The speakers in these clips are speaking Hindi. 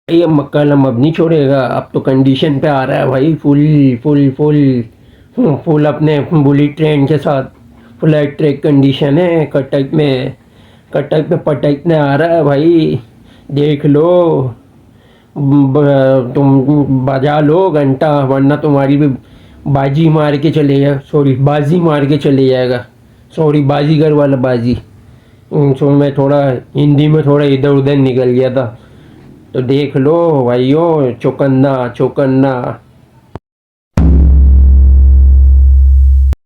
भाई अब मक्कालम अब नहीं छोड़ेगा। अब तो कंडीशन पे आ रहा है भाई, फुल फुल फुल फुल अपने बुलेट ट्रेन के साथ फ्लैट ट्रैक कंडीशन है। कटक में पटकने आ रहा है भाई। देख लो, तुम बजा लो घंटा, वरना तुम्हारी भी बाजी मार के चले जाएगा। सॉरी, बाजी मार के चले जाएगा। सॉरी, बाजीगर वाला बाजी। सो मैं थोड़ा हिंदी में थोड़ा इधर उधर निकल गया था। तो देख लो भाइयों, चौकन्ना चौकन्ना।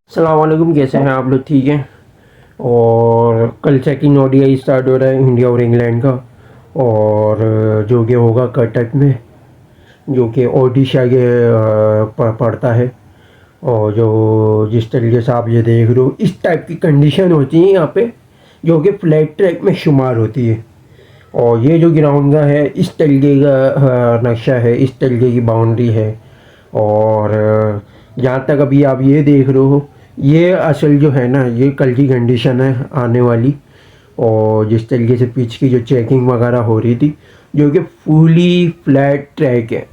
अस्सलाम वालेकुम, कैसे हैं आप लोग? ठीक हैं। और कल सेकंड ओडीआई स्टार्ट हो रहा है इंडिया और इंग्लैंड का, और जो कि होगा कटक में, जो कि ओडिशा के पड़ता है। और जो जिस तरीके से आप ये देख रहे हो, इस टाइप की कंडीशन होती है यहाँ पे, जो कि फ्लैट ट्रैक में शुमार होती है। और ये जो ग्राउंड का है, इस तरीके का नक्शा है, इस तरीके की बाउंड्री है। और जहाँ तक अभी आप ये देख रहे हो, ये असल जो है ना, ये कल की कंडीशन है आने वाली। और जिस तरीके से पिच की जो चेकिंग वगैरह हो रही थी, जो कि फुली फ्लैट ट्रैक है।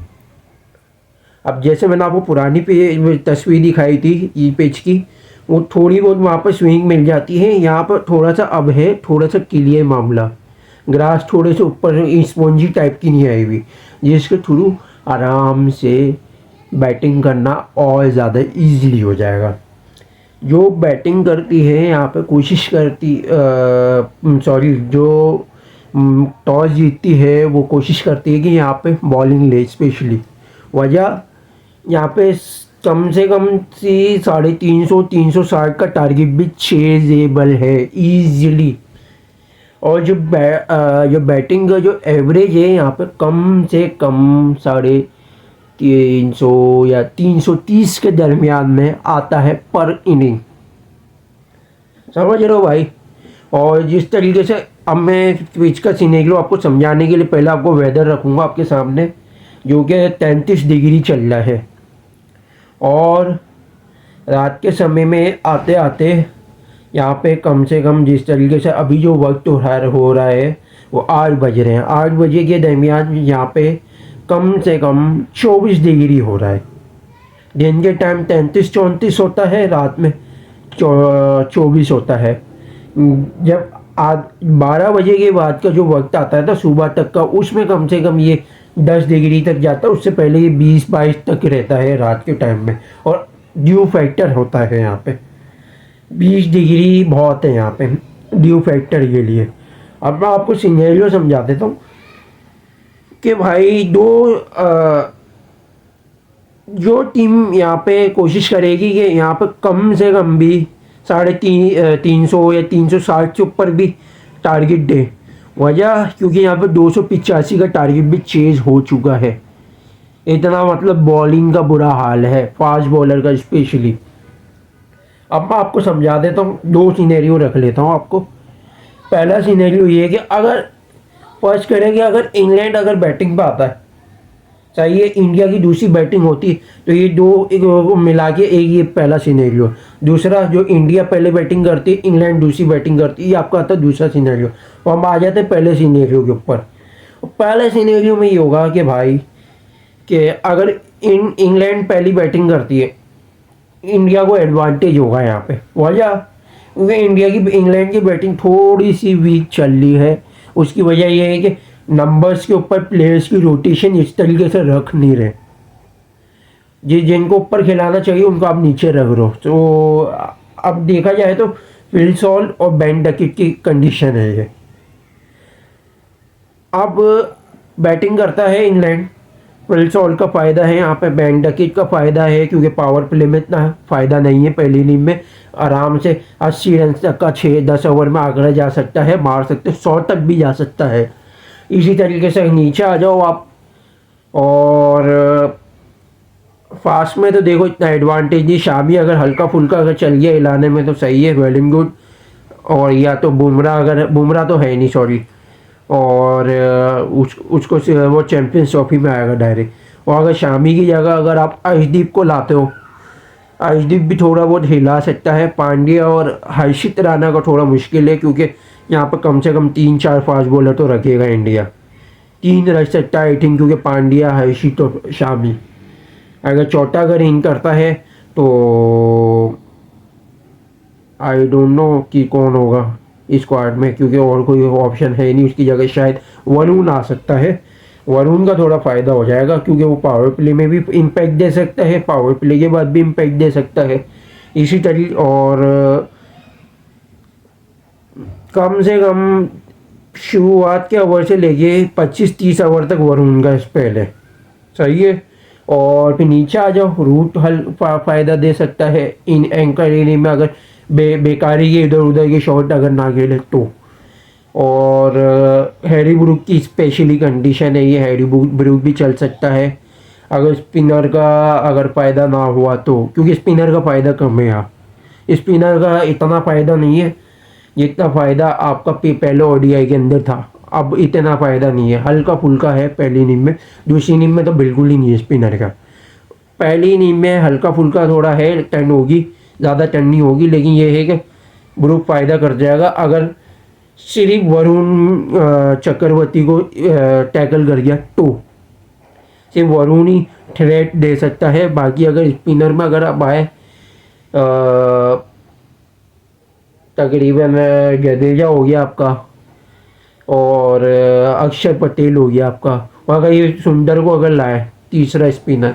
अब जैसे मैंने आपको पुरानी पे तस्वीर दिखाई थी ई पिच की, वो थोड़ी बहुत वहाँ पर स्विंग मिल जाती है। यहाँ पर थोड़ा सा अब है, थोड़ा सा क्लियर मामला। ग्रास थोड़े से ऊपर स्पॉन्जी टाइप की नहीं आई हुई, जिसके थ्रू आराम से बैटिंग करना और ज़्यादा इजीली हो जाएगा। जो बैटिंग करती है यहाँ पे कोशिश करती, सॉरी, जो टॉस जीतती है वो कोशिश करती है कि यहाँ पे बॉलिंग ले। स्पेशली वजह यहाँ पे कम से कम सी 350-360 का टारगेट भी चेजेबल है इजीली। और जो बैटिंग का जो एवरेज है यहाँ पे कम से कम 350 या 330 के दरमियान में आता है पर इनिंग। समझ रहे हो भाई? और जिस तरीके से अब मैं पिच का सिनेरियो आपको समझाने के लिए पहले आपको वेदर रखूँगा आपके सामने, जो कि 33 डिग्री चल रहा है। और रात के समय में आते आते यहाँ पे कम से कम जिस तरीके से अभी जो वक्त हो रहा है वो 8 बज रहे हैं। 8 बजे के दरमियान यहाँ पे कम से कम 24 डिग्री हो रहा है। दिन के टाइम 33-34 होता है, रात में 24 होता है। जब आज 12 बजे के बाद का जो वक्त आता है ना सुबह तक का, उसमें कम से कम ये 10 डिग्री तक जाता है। उससे पहले ये 20-22 तक रहता है रात के टाइम में। और ड्यू फैक्टर होता है यहाँ पे 20 डिग्री बहुत है यहाँ पे ड्यू फैक्टर के लिए। अब मैं आपको सिनेरियो समझा देता हूँ कि भाई जो टीम यहाँ पे कोशिश करेगी कि यहाँ पे कम से कम भी 350 या 360 से ऊपर भी टारगेट दे। वजह क्योंकि यहाँ पे 285 का टारगेट भी चेज हो चुका है। इतना मतलब बॉलिंग का बुरा हाल है, फास्ट बॉलर का स्पेशली। अब मैं आपको समझा देता हूँ, 2 सिनेरियो रख लेता हूँ आपको। पहला सिनेरियो ये है कि अगर फर्स्ट करेंगे, अगर इंग्लैंड अगर बैटिंग पे आता है, चाहिए इंडिया की दूसरी बैटिंग होती, तो ये दो मिला के एक ये पहला सिनेरियो। दूसरा, जो इंडिया पहले बैटिंग करती है, इंग्लैंड दूसरी बैटिंग करती है, ये आपका आता है दूसरा सिनेरियो। तो हम आ जाते हैं पहले सिनेरियो के ऊपर। पहले सिनेरियो में ये होगा कि भाई कि अगर इंग्लैंड पहली बैटिंग करती है, इंडिया को एडवांटेज होगा यहाँ पे। वजह क्योंकि इंग्लैंड की बैटिंग थोड़ी सी वीक चल रही है। उसकी वजह यह है कि नंबर्स के ऊपर प्लेयर्स की रोटेशन इस तरीके से रख नहीं रहे। जिनको ऊपर खिलाना चाहिए उनको आप नीचे रख रहे हो। तो अब देखा जाए तो फिल सॉल्ट और बेन डकेट की कंडीशन है ये। अब बैटिंग करता है इंग्लैंड, फिल सॉल्ट का फ़ायदा है यहाँ पे, बेन डकेट का फ़ायदा है क्योंकि पावर प्ले में इतना फ़ायदा नहीं है। पहली इनिंग में आराम से 80 रन तक का 6-10 ओवर में आगरा जा सकता है, मार सकते, 100 तक भी जा सकता है। इसी तरीके से नीचे आ जाओ आप। और फास्ट में तो देखो इतना एडवांटेज नहीं। शामी अगर हल्का फुल्का अगर चल गया हिलाने में तो सही है, वेल एंड गुड। और या तो बुमराह तो है नहीं, सॉरी। और उसको वो चैम्पियंस ट्रॉफी में आएगा डायरेक्ट। और अगर शामी की जगह अगर आप अर्शदीप को लाते हो, अर्शदीप भी थोड़ा बहुत हिला सकता है। पांड्या और हर्षित राणा का थोड़ा मुश्किल है क्योंकि यहाँ पर कम से कम 3-4 फास्ट बॉलर तो रखेगा इंडिया। 3 रह सकता है आई थिंक, क्योंकि पांड्या, हर्षित और शामी। अगर चौथा अगर इन करता है तो आई डोंट नो कि कौन होगा इस स्क्वाड में, क्योंकि और कोई ऑप्शन है नहीं। उसकी जगह शायद वरुण आ सकता है। वरुण का थोड़ा फ़ायदा हो जाएगा, क्योंकि वो पावर प्ले में भी इम्पैक्ट दे सकता है, पावर प्ले के बाद भी इम्पैक्ट दे सकता है इसी तरीके। और कम से कम शुरुआत के ओवर से लेके 25-30 ओवर तक वरुण का स्पेल है, सही है। और फिर नीचे आ जाओ, रूट फ़ायदा दे सकता है इन एंकर एरिया में, अगर बेकारी के इधर उधर के शॉट अगर ना खेले तो। और हैरी ब्रूक की स्पेशली कंडीशन है, ये हैरी ब्रूक भी चल सकता है अगर स्पिनर का अगर फ़ायदा ना हुआ तो, क्योंकि स्पिनर का फ़ायदा कम है यहाँ। स्पिनर का इतना फ़ायदा नहीं है जितना फ़ायदा आपका पहले ओडीआई के अंदर था। अब इतना फ़ायदा नहीं है, हल्का फुल्का है पहली इनिंग में, दूसरी इनिंग में तो बिल्कुल ही नहीं है स्पिनर का। पहली इनिंग में हल्का फुल्का थोड़ा है, टर्न होगी, ज़्यादा टर्न नहीं होगी, लेकिन ये है कि ब्रूक फ़ायदा कर जाएगा अगर सिर्फ वरुण चक्रवर्ती को टैकल कर गया तो। सिर्फ वरुण ही थ्रेट दे सकता है, बाकी अगर स्पिनर में अगर अब आए तकरीबन जडेजा हो गया आपका, और अक्षर पटेल हो गया आपका, और अगर ये सुंदर को अगर लाए तीसरा स्पिनर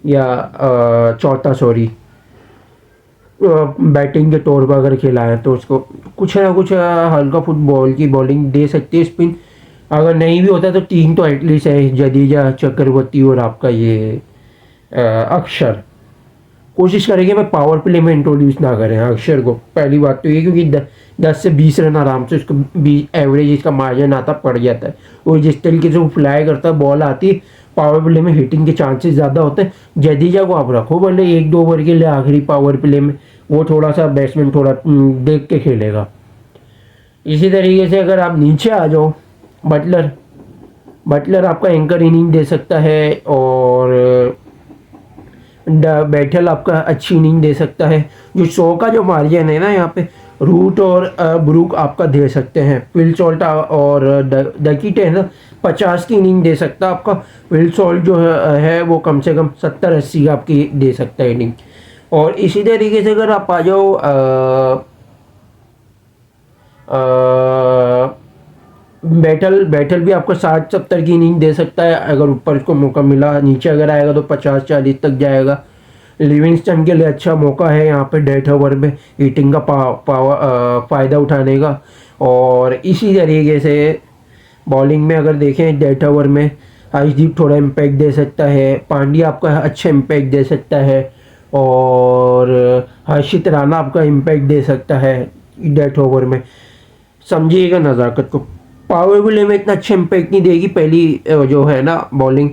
या चौथा सॉरी बैटिंग के तौर पर अगर खिलाए तो उसको कुछ ना कुछ हल्का फुटबॉल की बॉलिंग दे सकती है स्पिन। अगर नहीं भी होता तो 3 तो एटलीस्ट है, जडेजा, चक्रवर्ती और आपका ये अक्षर। कोशिश करेंगे मैं पावर प्ले में इंट्रोड्यूस ना करें अक्षर को, पहली बात तो ये, क्योंकि 10 से 20 रन आराम से उसको एवरेज इसका मार्जिन आता पड़ जाता है। और जिस तरीके से वो फ्लाई करता है, बॉल आती है, पावर प्ले में हिटिंग के चांसेस ज़्यादा होते हैं। जडेजा को आप रखो भले 1-2 ओवर के लिए आखिरी पावर प्ले में, वो थोड़ा सा बैट्समैन थोड़ा देख के खेलेगा। इसी तरीके से अगर आप नीचे आ जाओ, बटलर आपका एंकर इनिंग दे सकता है, और बैटल आपका अच्छी इनिंग दे सकता है। जो 100 का जो मार्जिन है ना यहाँ पे, रूट और ब्रूक आपका दे सकते हैं। विल सॉल्ट और डकीट है ना, 50 की इनिंग दे सकता है आपका। विल सॉल्ट जो है वो कम से कम 70-80 आपकी दे सकता है इनिंग। और इसी तरीके से अगर आप आ जाओ बैटल भी आपको 60-70 की इनिंग दे सकता है अगर ऊपर उसको मौका मिला। नीचे अगर आएगा तो 50-40 तक जाएगा। लिविंगस्टन के लिए अच्छा मौका है यहाँ पे डेथ ओवर में हिटिंग का फ़ायदा उठाने का। और इसी तरीके से बॉलिंग में अगर देखें डेथ ओवर में हर्षदीप थोड़ा इम्पैक्ट दे सकता है, पांड्या आपका अच्छा इम्पैक्ट दे सकता है, और हर्षित राणा आपका इम्पैक्ट दे सकता है डेथ ओवर में। समझिएगा नज़ाकत को, पावर प्ले में इतना अच्छा इम्पैक्ट नहीं देगी पहली जो है ना बॉलिंग,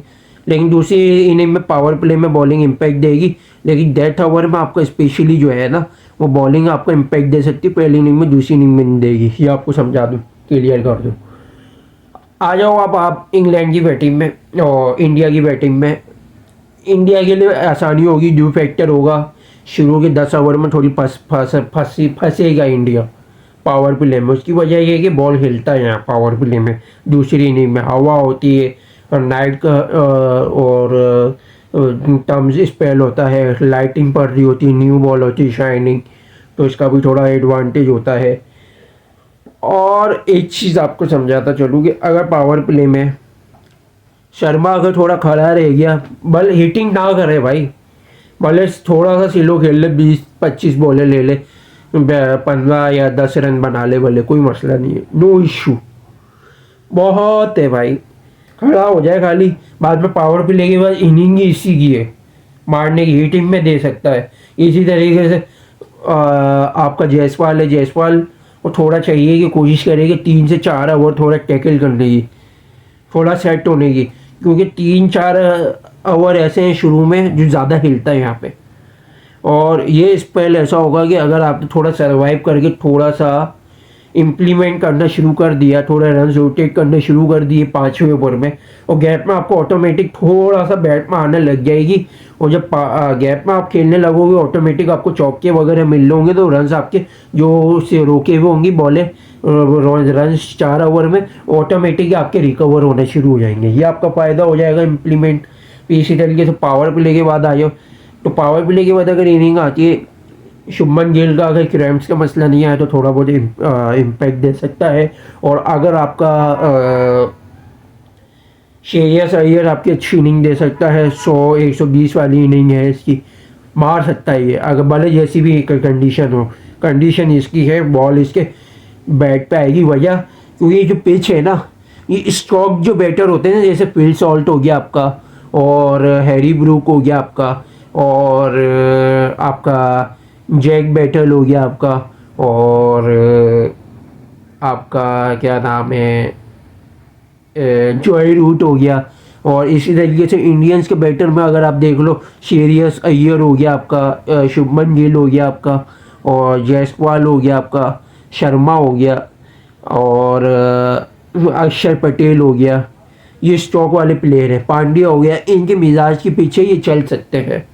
लेकिन दूसरी इनिंग में पावर प्ले में बॉलिंग इम्पैक्ट देगी। लेकिन डेथ ओवर में आपको स्पेशली जो है ना वो बॉलिंग आपको इम्पैक्ट दे सकती है, पहली इनिंग में, दूसरी इनिंग में नहीं देगी। ये आपको समझा दूँ, क्लियर कर दूँ। आ जाओ अब आप इंग्लैंड की बैटिंग में और इंडिया की बैटिंग में। इंडिया के लिए आसानी होगी, ड्यू फैक्टर होगा। शुरू के 10 ओवर में थोड़ी फंसेगा इंडिया पावर प्ले में। उसकी वजह ये है कि बॉल हिलता है यहाँ पावर प्ले में। दूसरी इनिंग में हवा होती है और नाइट का और टर्म्स स्पेल होता है, लाइटिंग पड़ रही होती है, न्यू बॉल होती है शाइनिंग, तो इसका भी थोड़ा एडवांटेज होता है। और एक चीज़ आपको समझाता चलूँ कि अगर पावर प्ले में शर्मा अगर थोड़ा खड़ा रह गया, बल हिटिंग ना करे भाई, भले थोड़ा सा स्लो खेल ले, 20-25 बॉलें ले ले, 15 या 10 रन बना ले, भले कोई मसला नहीं है, नो इशू, बहुत है भाई। खड़ा हो जाए खाली, बाद में पावर प्ले के बाद इनिंग ही इसी की है, मारने की हिटिंग में दे सकता है। इसी तरीके से आपका जायसवाल है, जायसवाल वो थोड़ा चाहिए कि कोशिश करेगी 3 से 4 ओवर थोड़ा टैकल करने की, थोड़ा सेट होने की, क्योंकि 3-4 ओवर ऐसे हैं शुरू में जो ज़्यादा हिलता है यहाँ पे। और ये स्पेल ऐसा होगा कि अगर आप थोड़ा सर्वाइव करके थोड़ा सा इम्प्लीमेंट करना शुरू कर दिया, थोड़ा रन रोटेट करना शुरू कर दिए 5वें ओवर में, और गैप में आपको ऑटोमेटिक थोड़ा सा बैट में आने लग जाएगी, और जब गैप में आप खेलने लगोगे ऑटोमेटिक आपको चौके वगैरह मिल होंगे, तो रन आपके जो से रोके हुए होंगी बॉलें रन 4 ओवर में ऑटोमेटिक आपके रिकवर होने शुरू हो जाएंगे। ये आपका फ़ायदा हो जाएगा इम्प्लीमेंट। इसी तरीके से पावर प्ले के बाद आ जाओ, तो पावर प्ले के बाद अगर इनिंग आती है शुभमन गिल का, अगर क्रैम्प्स का मसला नहीं आया तो थोड़ा बहुत इम्पैक्ट दे सकता है। और अगर आपका श्रेयस अय्यर आपकी अच्छी इनिंग दे सकता है, 100-120 वाली इनिंग है इसकी, मार सकता है ये, अगर भले जैसी भी कंडीशन हो। कंडीशन इसकी है बॉल इसके बैट पे आएगी, वजह क्योंकि ये जो पिच है ना, ये स्ट्रोक जो बैटर होते हैं ना, जैसे फिल सॉल्ट हो गया आपका, और हैरी ब्रूक हो गया आपका, और आपका जैक बैटल हो गया आपका, और आपका क्या नाम है जॉय रूट हो गया, और इसी तरीके से इंडियंस के बैटर में अगर आप देख लो, श्रेयस अय्यर हो गया आपका, शुभमन गिल हो गया आपका, और जायसवाल हो गया आपका, शर्मा हो गया, और अक्षर पटेल हो गया, ये स्ट्रोक वाले प्लेयर हैं। पांड्या हो गया, इनके मिजाज के पीछे ये चल सकते हैं।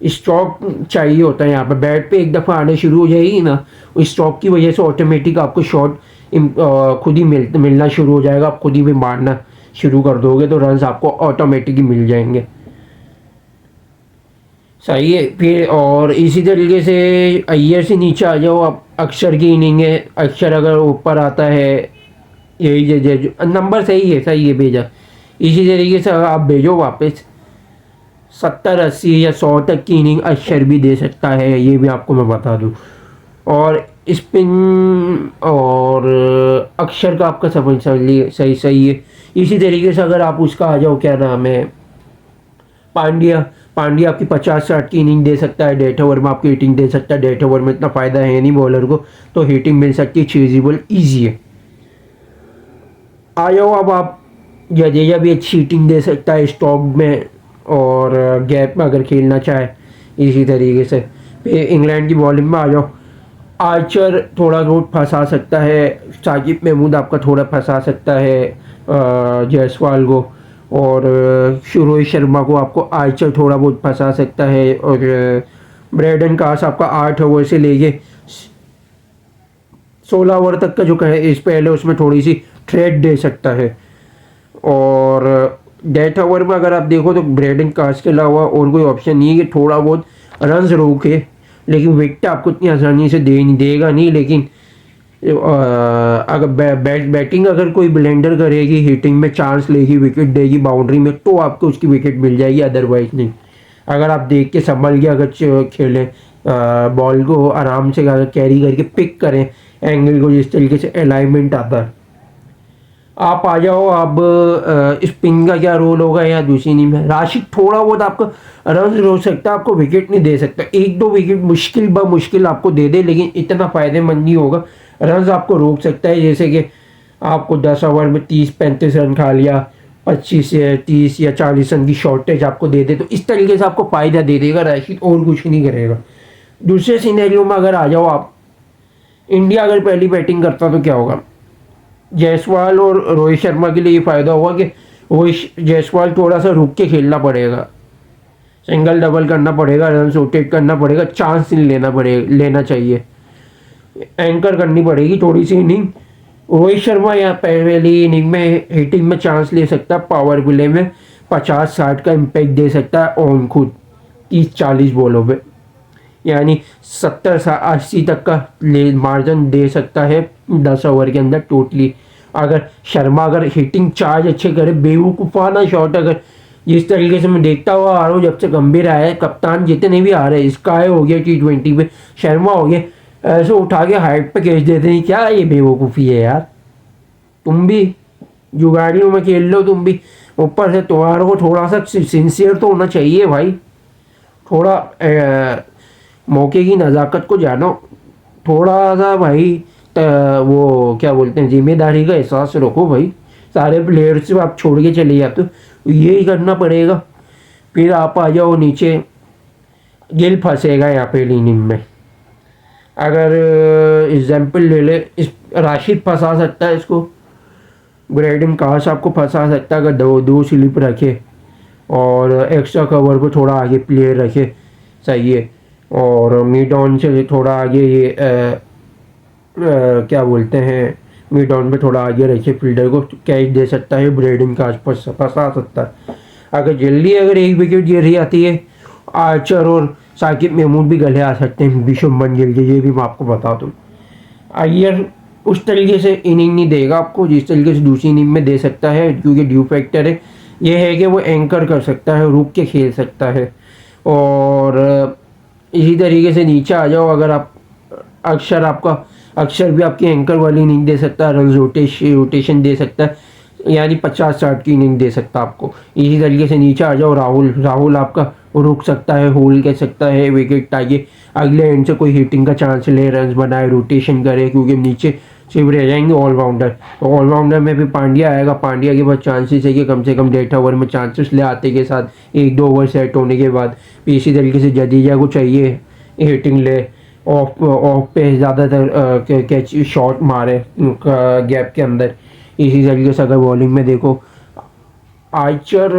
स्ट्रोक चाहिए होता है यहाँ पर, बैट पे एक दफ़ा आने शुरू हो जाएगी ना, स्ट्रोक की वजह से ऑटोमेटिक आपको शॉट खुद ही मिलना शुरू हो जाएगा, आप खुद ही भी मारना शुरू कर दोगे, तो रन्स आपको ऑटोमेटिक ही मिल जाएंगे। सही है। फिर और इसी तरीके से अय्यर से नीचे आ जाओ आप, अक्षर की इनिंग है, अक्षर अगर ऊपर आता है, यही नंबर सही है भेजा, इसी तरीके से आप भेजो वापस 70-80 या 100 तक की इनिंग अक्षर भी दे सकता है, ये भी आपको मैं बता दूं। और स्पिन और अक्षर का आपका समझ लिए सही है। इसी तरीके से अगर आप उसका आ जाओ, क्या नाम है, पांड्या आपकी 50-60 की इनिंग दे सकता है, 1.5 ओवर में आपकी हिटिंग दे सकता है। 1.5 ओवर में इतना फ़ायदा है नहीं बॉलर को, तो हिटिंग मिल सकती है, चेजेबल ईजी है। आ जाओ अब आप, जडेजा भी अच्छी हिटिंग दे सकता है स्टॉक में, और गैप में अगर खेलना चाहे इसी तरीके से। फिर इंग्लैंड की बॉलिंग में आ जाओ, आर्चर थोड़ा बहुत फंसा सकता है, साकिब महमूद आपका थोड़ा फंसा सकता है जायसवाल को, और रोहित शर्मा को आपको आर्चर थोड़ा बहुत फंसा सकता है, और ब्रैडन कास आपका 8 ओवर से लेके 16 ओवर तक का जो इस पहले उसमें थोड़ी सी थ्रेट दे सकता है। और 1.5 ओवर में अगर आप देखो तो ब्रैडन कास के अलावा और कोई ऑप्शन नहीं है कि थोड़ा बहुत रन्स रोके, लेकिन विकेट आपको इतनी आसानी से देगा नहीं। लेकिन अगर बैटिंग अगर कोई ब्लेंडर करेगी, हिटिंग में चांस लेगी, विकेट देगी बाउंड्री में, तो आपको उसकी विकेट मिल जाएगी, अदरवाइज नहीं। अगर आप देख के संभल के अगर खेलें, बॉल को आराम से अगर कैरी करके पिक करें एंगल को, जिस तरीके से अलाइनमेंट आता है। आप आ जाओ, अब स्पिन का क्या रोल होगा या दूसरी इनिंग में, राशिद थोड़ा बहुत आपको रन रोक सकता है, आपको विकेट नहीं दे सकता। 1-2 विकेट मुश्किल आपको दे दे, लेकिन इतना फ़ायदेमंद नहीं होगा। रन आपको रोक सकता है, जैसे कि आपको 10 ओवर में 30-35 रन खा लिया, 25 या 30 या 40 रन की शॉर्टेज आपको दे दे, तो इस तरीके से आपको फ़ायदा दे देगा राशिद, और कुछ नहीं करेगा। दूसरे सिनेरियो में अगर आ जाओ आप, इंडिया अगर पहली बैटिंग करता तो क्या होगा, जायसवाल और रोहित शर्मा के लिए ये फ़ायदा होगा कि रोहित जायसवाल थोड़ा सा रुक के खेलना पड़ेगा, सिंगल डबल करना पड़ेगा, रन रोटेट करना पड़ेगा, चांस लेना चाहिए, एंकर करनी पड़ेगी थोड़ी सी इनिंग। रोहित शर्मा यहाँ पहली इनिंग में हिटिंग में चांस ले सकता है, पावर प्ले में 50-60 का इम्पैक्ट दे सकता है ऑन खुद 30-40 बॉलों पे, यानी 70-80 तक का मार्जिन दे सकता है 10 ओवर के अंदर टोटली। अगर शर्मा अगर हिटिंग चार्ज अच्छे करे, बेवकूफ़ाना शॉट, अगर जिस तरीके से मैं देखता हुआ आ रहा हूँ जब से गंभीर आया है, कप्तान जितने भी आ रहे हैं, स्काई हो गया T20 पे, शर्मा हो गया, ऐसे उठा के हाइट पे कैच देते हैं। क्या ये बेवकूफ़ी है यार, तुम भी जुगाड़ियों में खेल लो, तुम भी ऊपर से तुम्हारे को थोड़ा सा सिंसियर तो होना चाहिए भाई, थोड़ा मौके की नज़ाकत को जानो, थोड़ा सा भाई वो क्या बोलते हैं, जिम्मेदारी का एहसास रखो भाई। सारे प्लेयर्स से आप छोड़ के चले जाते हो, यही करना पड़ेगा। फिर आप आ जाओ नीचे, गिल फंसेगा यहाँ पे इनिंग में, अगर एग्जाम्पल ले ले, इस राशिद फंसा सकता है इसको, ब्रेडन काश आपको फंसा सकता है अगर दो दो स्लिप रखे और एक्स्ट्रा कवर को थोड़ा आगे प्लेयर रखे, सही है। और मिड ऑन से थोड़ा आगे ये क्या बोलते हैं, मिड ऑन पे थोड़ा आगे रखे फील्डर को, कैच दे सकता है ब्रेडन काश फंसा सकता है। अगर जल्दी अगर एक विकेट गिर आती है, आर्चर और साकिब महमूद भी गले आ सकते हैं शुभमन गिल के, ये भी मैं आपको बता दूँ। अय्यर उस तरीके से इनिंग नहीं देगा आपको जिस तरीके से दूसरी इनिंग में दे सकता है, क्योंकि ड्यू फैक्टर है ये है कि वो एंकर कर सकता है, रुक के खेल सकता है। और इसी तरीके से नीचे आ जाओ, अगर आप अक्षर भी आपकी एंकर वाली इनिंग दे सकता है, रन रोटेशन दे सकता है, यानी 50-60 की इनिंग दे सकता है आपको। इसी तरीके से नीचे आ जाओ, राहुल आपका रुक सकता है, होल्ड कर सकता है, विकेट ताकि अगले एंड से कोई हिटिंग का चांस ले, रन बनाए, रोटेशन करे, क्योंकि नीचे सिर्फ रह जाएंगे ऑलराउंडर। तो ऑलराउंडर में भी पांड्या आएगा, पांड्या के बाद चांसेस है कि कम से कम 1.5 ओवर में चांसेस ले आते के साथ 1-2 ओवर सेट होने के बाद। इसी तरीके से जडेजा को चाहिए हिटिंग ले, ऑफ पे ज़्यादातर कैच शॉट मारे गैप के अंदर। इसी तरीके से अगर बॉलिंग में देखो, आर्चर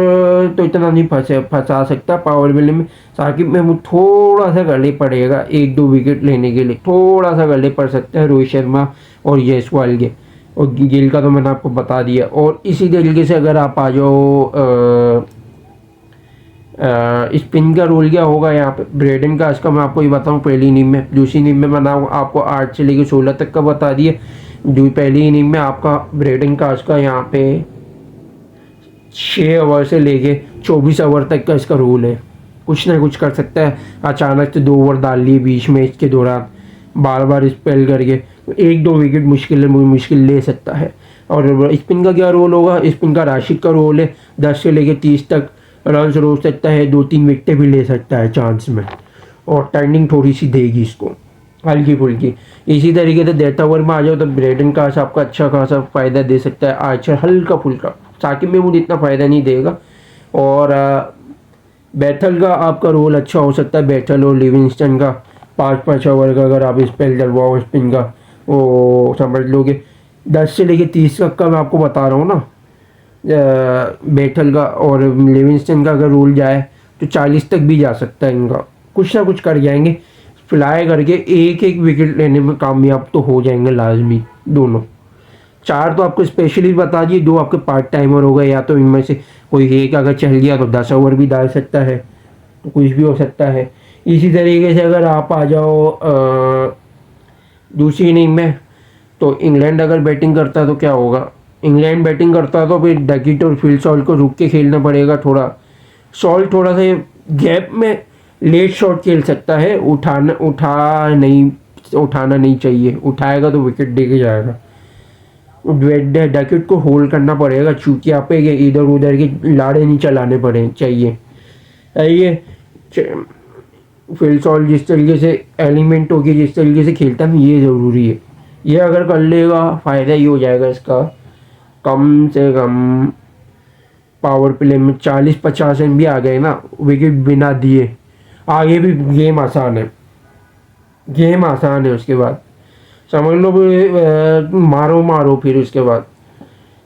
तो इतना नहीं फंसा सकता पावर प्ले में, साकिब महमूद थोड़ा सा गले पड़ेगा 1-2 विकेट लेने के लिए, थोड़ा सा गले पड़ सकता है रोहित शर्मा और जयसवाल के, और गिल का तो मैंने आपको बता दिया। और इसी तरीके से अगर आप आ जाओ स्पिन का रोल क्या होगा यहाँ पे ब्रेडन का, इसका मैं आपको ये बताऊँ पहली इनिंग में। दूसरी इनिंग में मैंने आपको 8 से लेकर 16 तक का बता दिया। पहली इनिंग में आपका ब्रेडन का इसका यहाँ पे 6 ओवर से लेके 24 ओवर तक का इसका रूल है, कुछ ना कुछ कर सकता है। अचानक से 2 ओवर डाल लिए बीच में, इसके दौरान बार बार स्पेल करके 1-2 विकेट मुश्किल ले सकता है। और स्पिन का क्या रोल होगा, स्पिन का राशिद का रोल है 10 से लेके 30 तक रन रोक सकता है, 2-3 विकेटें भी ले सकता है चांस में, और टर्निंग थोड़ी सी देगी इसको हल्की फुल्की। इसी तरीके से 1.5 ओवर में आ जाओ तो ब्रेडन का आपका अच्छा खासा फ़ायदा दे सकता है, आर्चर हल्का फुल्का, साकिब में मुझे इतना फ़ायदा नहीं देगा। और बैथल का आपका रोल अच्छा हो सकता है, बैथल और लिविंगस्टन का 5-5 ओवर का अगर आप स्पेल डलवाओ स्पिन का, वो समझ लोगे 10 से लेके 30 तक का मैं आपको बता रहा हूँ ना। बैथल का और लिविंगस्टन का अगर रोल जाए तो 40 तक भी जा सकता है इनका, कुछ ना कुछ कर जाएंगे, फ्लाई करके एक विकेट लेने में कामयाब तो हो जाएंगे लाजमी दोनों। 4 तो आपको स्पेशली बता दिए, 2 आपके पार्ट टाइमर हो गए, या तो इनमें से कोई एक अगर चल गया तो 10 ओवर भी डाल सकता है, तो कुछ भी हो सकता है। इसी तरीके से अगर आप आ जाओ दूसरी इनिंग में, तो इंग्लैंड अगर बैटिंग करता है तो क्या होगा, इंग्लैंड बैटिंग करता है तो फिर डकिट और फील्ड सॉल्ट को रुक के खेलना पड़ेगा थोड़ा। सॉल्ट थोड़ा सा गैप में लेट शॉट खेल सकता है, उठाना नहीं चाहिए, उठाएगा तो विकेट दे के जाएगा। डकिट को होल्ड करना पड़ेगा, चूंकि आप इधर उधर के लाड़े नहीं चलाने पड़े चाहिए। ये फील्ड सॉल्ट जिस तरीके से एलिमेंट होगी, जिस तरीके से खेलता है, ये ज़रूरी है। ये अगर कर लेगा फ़ायदा ही हो जाएगा इसका, कम से कम पावर प्ले में 40-50 रन भी आ गए ना विकेट बिना दिए, आगे भी गेम आसान है, गेम आसान है। उसके बाद समझ लो मारो फिर उसके बाद।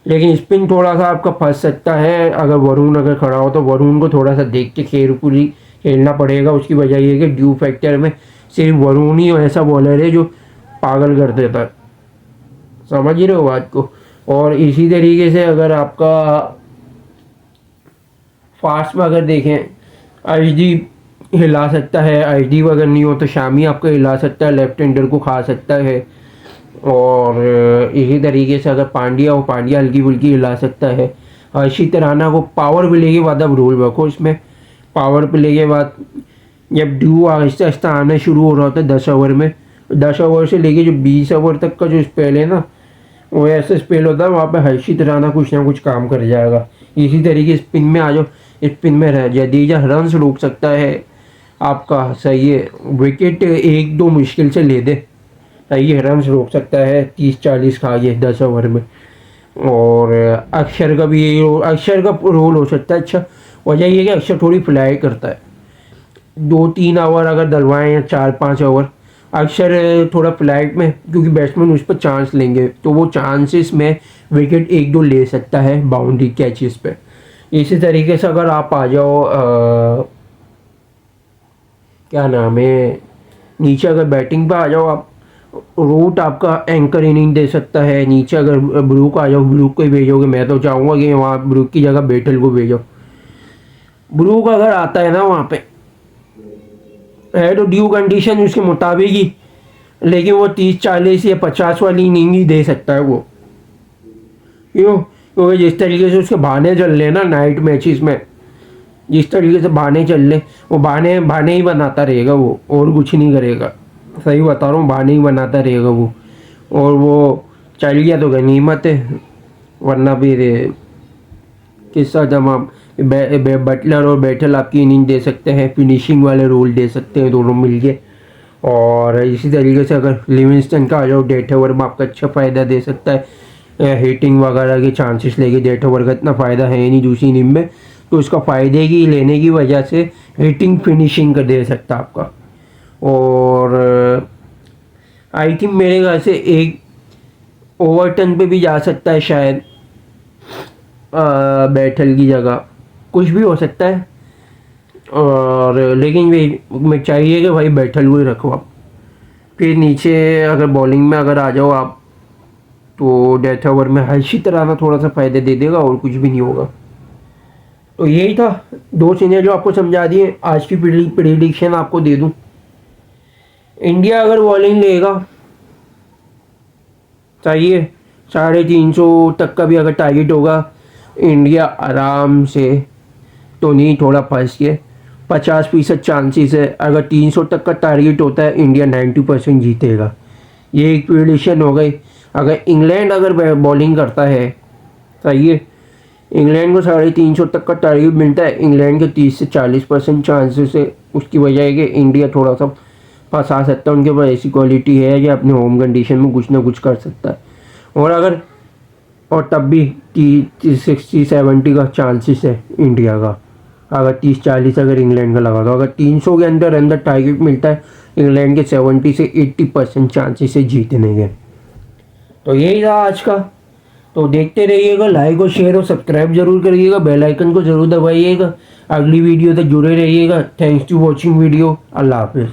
लेकिन स्पिन थोड़ा सा आपका फंस सकता है, अगर वरुण अगर खड़ा हो तो वरुण को थोड़ा सा देख के पूरी खेलना पड़ेगा। उसकी वजह ये है कि ड्यू फैक्टर में सिर्फ वरुण ही ऐसा बॉलर है जो पागल कर देता है, समझ ही रहे हो बात को। और इसी तरीके से अगर आपका फास्ट में अगर देखें, आईडी हिला सकता है, आईडी अगर नहीं हो तो शामी आपको हिला सकता है, लेफ्ट हैंडर को खा सकता है। और इसी तरीके से अगर पांड्या हो, पांड्या हल्की फुल्की हिला सकता है। हर्षित राणा को पावर प्ले के बाद अब रोल रखो इसमें, पावर प्ले के बाद जब ड्यू आहिस्ता आहिस्ता आना शुरू हो रहा होता है 10 ओवर में, 10 ओवर से लेके जो 20 ओवर तक का जो स्पेल है ना, वो ऐसा स्पेल होता है, वहाँ पे हर्षित राणा कुछ ना कुछ काम कर जाएगा। इसी तरीके स्पिन में आ जाओ, स्पिन में रह जडेजा रन रोक सकता है आपका, सही है, विकेट 1-2 मुश्किल से ले दे, सही है, रन रोक सकता है 30-40 खा गए 10 ओवर में। और अक्षर का भी यही अक्षर का रोल हो सकता है अच्छा। वजह ये है कि अक्षर थोड़ी फ्लाई करता है, 2-3 ओवर अगर डलवाएं या 4-5 ओवर अक्सर थोड़ा फ्लैट में, क्योंकि बैट्समैन उस पर चांस लेंगे तो वो चांसेस में विकेट एक दो ले सकता है बाउंड्री कैचेस पे। इसी तरीके से अगर आप आ जाओ क्या नाम है, नीचे अगर बैटिंग पे आ जाओ आप, रूट आपका एंकर इनिंग दे सकता है। नीचे अगर ब्रूक आ जाओ, ब्रूक को ही भेजोगे, मैं तो चाहूँगा कि वहाँ ब्रूक की जगह बेटल को भेजो। ब्रूक अगर आता है ना वहाँ पे, है तो ड्यू कंडीशन उसके मुताबिक ही, लेकिन वो 30-40 या 50 वाली इनिंग ही दे सकता है वो। क्यों? क्योंकि जिस तरीके से उसके बहाने चल रहे ना नाइट मैचेस में, जिस तरीके से बहाने चल रहे, वो बहाने बहाने ही बनाता रहेगा वो, और कुछ नहीं करेगा। सही बता रहा हूँ, बहाने ही बनाता रहेगा वो। और वो चल गया तो गनीमत है, वरना फिर किस्सा तमाम। बटलर और बैटल आपकी इनिंग दे सकते हैं, फिनिशिंग वाले रोल दे सकते हैं दोनों मिलके। और इसी तरीके से अगर लिविंगस्टन का आ जाओ, डेथ ओवर में आपका अच्छा फ़ायदा दे सकता है। हिटिंग वगैरह के चांसेस लेके, डेथ ओवर का इतना फ़ायदा है नहीं दूसरी इनिंग में, तो उसका फ़ायदे की लेने की वजह से हिटिंग फिनिशिंग कर दे सकता आपका। और आई थिंक मेरे ख्याल से एक ओवरटन पे भी जा सकता है शायद, बैटल की जगह, कुछ भी हो सकता है। और लेकिन वे मैं चाहिए कि भाई बैटल हुए रखो आप। फिर नीचे अगर बॉलिंग में अगर आ जाओ आप, तो डेथ ओवर में हर्षित राणा थोड़ा सा फ़ायदे दे देगा, और कुछ भी नहीं होगा। तो यही था, दो चीज़ें जो आपको समझा दिए। आज की प्रिडिक्शन आपको दे दूं, इंडिया अगर बॉलिंग लेगा, चाहिए 350 तक का भी अगर टारगेट होगा, इंडिया आराम से, तो नहीं थोड़ा फंस के 50% चांसेस है। अगर 300 तक का टारगेट होता है, इंडिया 90% जीतेगा। ये एक प्रिडिक्शन हो गई। अगर इंग्लैंड अगर बॉलिंग करता है, सही है, इंग्लैंड को 350 तक का टारगेट मिलता है, इंग्लैंड के 30 से 40% चांसेस है। उसकी वजह है कि इंडिया थोड़ा सा फंसा सकता है, उनके पास ऐसी क्वालिटी है कि अपने होम कंडीशन में कुछ ना कुछ कर सकता है। और तब भी 60-70 का चांसेस है इंडिया का, अगर 30-40 अगर इंग्लैंड का लगा दो। अगर 300 के अंदर अंदर टारगेट मिलता है, इंग्लैंड के 70 से 80% चांसेस है जीतने के। तो यही था आज का। तो देखते रहिएगा, लाइक और शेयर और सब्सक्राइब जरूर करिएगा, बेल आइकन को जरूर दबाइएगा। अगली वीडियो तक जुड़े रहिएगा। Thanks to watching video. Allah हाफिज़।